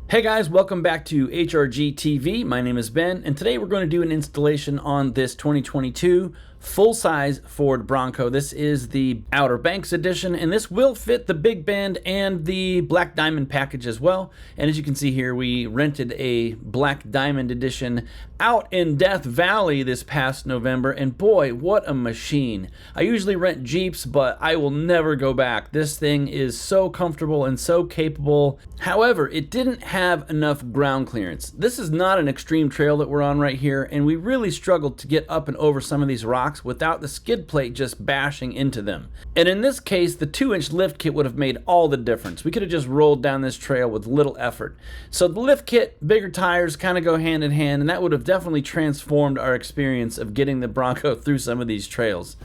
Hey guys, welcome back to HRG TV. My name is Ben, and today we're going to do an installation on this 2022 full-size Ford Bronco. This is the Outer Banks edition, and this will fit the big band and the Black Diamond package as well. And as you can see here, we rented a Black Diamond edition out in Death Valley this past November, and boy, what a machine. I usually rent Jeeps, but I will never go back. This thing is so comfortable and so capable. However, it didn't have enough ground clearance. This is not an extreme trail that we're on right here, and we really struggled to get up and over some of these rocks without the skid plate just bashing into them. And in this case, the 2-inch lift kit would have made all the difference. We could have just rolled down this trail with little effort. So the lift kit, bigger tires kind of go hand in hand, and that would have definitely transformed our experience of getting the Bronco through some of these trails.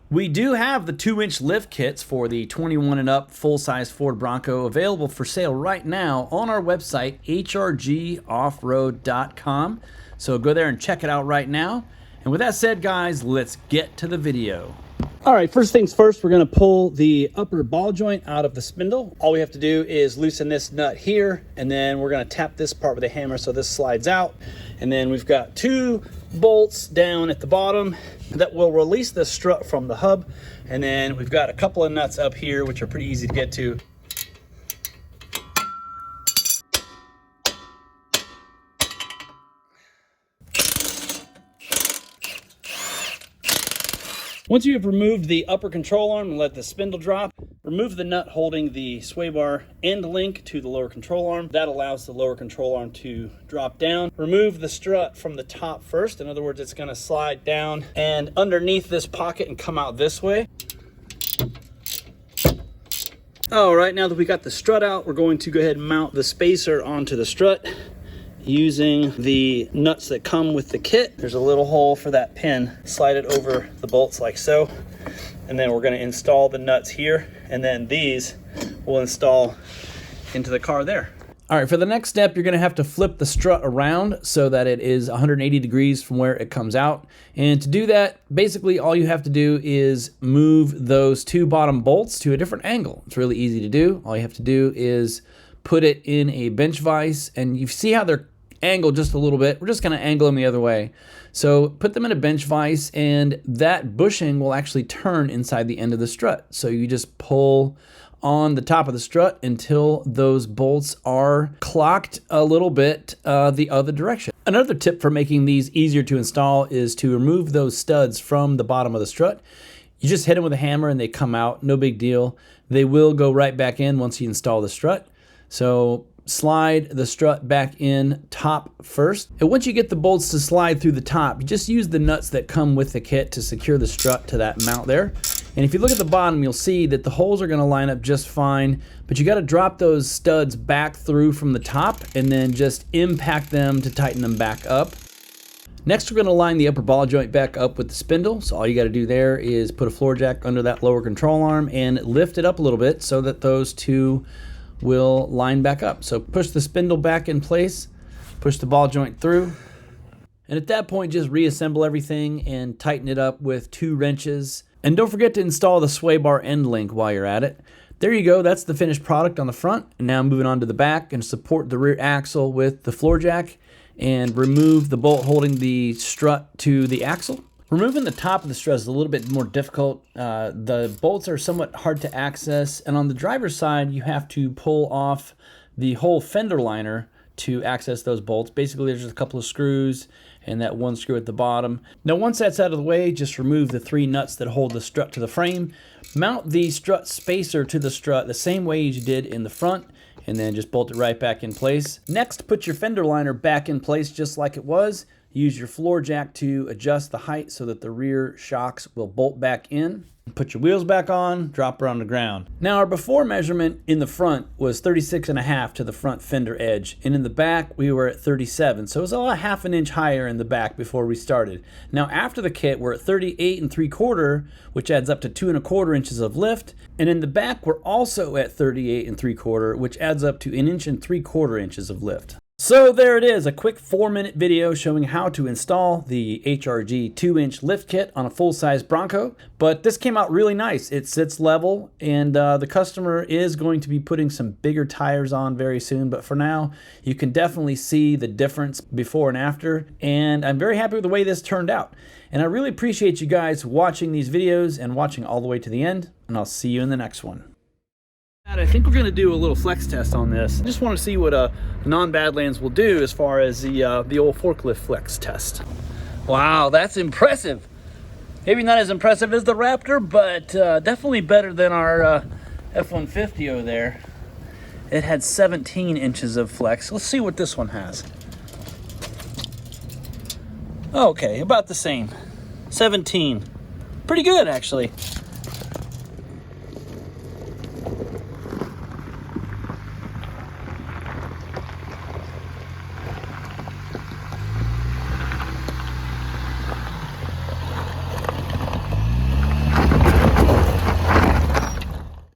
We do have the 2-inch lift kits for the 21 and up full-size Ford Bronco available for sale right now on our website, HRGOffroad.com. So go there and check it out right now. And with that said, guys, let's get to the video. All right, first things first, we're going to pull the upper ball joint out of the spindle. All we have to do is loosen this nut here, and then we're going to tap this part with a hammer so this slides out. And then we've got 2 bolts down at the bottom that will release the strut from the hub. And then we've got a couple of nuts up here, which are pretty easy to get to. Once you have removed the upper control arm and let the spindle drop, remove the nut holding the sway bar end link to the lower control arm. That allows the lower control arm to drop down. Remove the strut from the top first. In other words, it's going to slide down and underneath this pocket and come out this way. All right, now that we got the strut out, we're going to go ahead and mount the spacer onto the strut using the nuts that come with the kit. There's a little hole for that pin. Slide it over the bolts like so. And then we're going to install the nuts here, and then these will install into the car there. All right, for the next step, you're going to have to flip the strut around so that it is 180 degrees from where it comes out. And to do that, basically all you have to do is move those 2 bottom bolts to a different angle. It's really easy to do. All you have to do is put it in a bench vise, and you see how they're angled just a little bit. We're just going to angle them the other way. So put them in a bench vise, and that bushing will actually turn inside the end of the strut. So you just pull on the top of the strut until those bolts are clocked a little bit the other direction. Another tip for making these easier to install is to remove those studs from the bottom of the strut. You just hit them with a hammer and they come out, no big deal. They will go right back in once you install the strut. So slide the strut back in top first. And once you get the bolts to slide through the top, you just use the nuts that come with the kit to secure the strut to that mount there. And if you look at the bottom, you'll see that the holes are going to line up just fine, but you got to drop those studs back through from the top and then just impact them to tighten them back up. Next, we're going to line the upper ball joint back up with the spindle. So all you got to do there is put a floor jack under that lower control arm and lift it up a little bit so that those 2 will line back up. So push the spindle back in place, push the ball joint through, and at that point just reassemble everything and tighten it up with 2 wrenches. And don't forget to install the sway bar end link while you're at it. There you go, that's the finished product on the front. And now moving on to the back, and support the rear axle with the floor jack and remove the bolt holding the strut to the axle. Removing the top of the strut is a little bit more difficult. The bolts are somewhat hard to access, and on the driver's side, you have to pull off the whole fender liner to access those bolts. Basically, there's just a couple of screws and that 1 screw at the bottom. Now, once that's out of the way, just remove the 3 nuts that hold the strut to the frame. Mount the strut spacer to the strut the same way as you did in the front, and then just bolt it right back in place. Next, put your fender liner back in place just like it was. Use your floor jack to adjust the height so that the rear shocks will bolt back in. Put your wheels back on, drop her on the ground. Now, our before measurement in the front was 36.5 to the front fender edge, and in the back we were at 37, so it was about 1/2 inch higher in the back before we started. Now, after the kit, we're at 38.75, which adds up to 2.25 inches of lift, and in the back we're also at 38.75, which adds up to 1.75 inches of lift. So there it is, a quick 4-minute video showing how to install the HRG 2-inch lift kit on a full-size Bronco. But this came out really nice. It sits level, and the customer is going to be putting some bigger tires on very soon. But for now, you can definitely see the difference before and after. And I'm very happy with the way this turned out. And I really appreciate you guys watching these videos and watching all the way to the end. And I'll see you in the next one. I think we're going to do a little flex test on this. I just want to see what a non-Badlands will do as far as the old forklift flex test. Wow, that's impressive. Maybe not as impressive as the Raptor, but definitely better than our F-150 over there. It had 17 inches of flex. Let's see what this one has. Okay, about the same. 17. Pretty good, actually.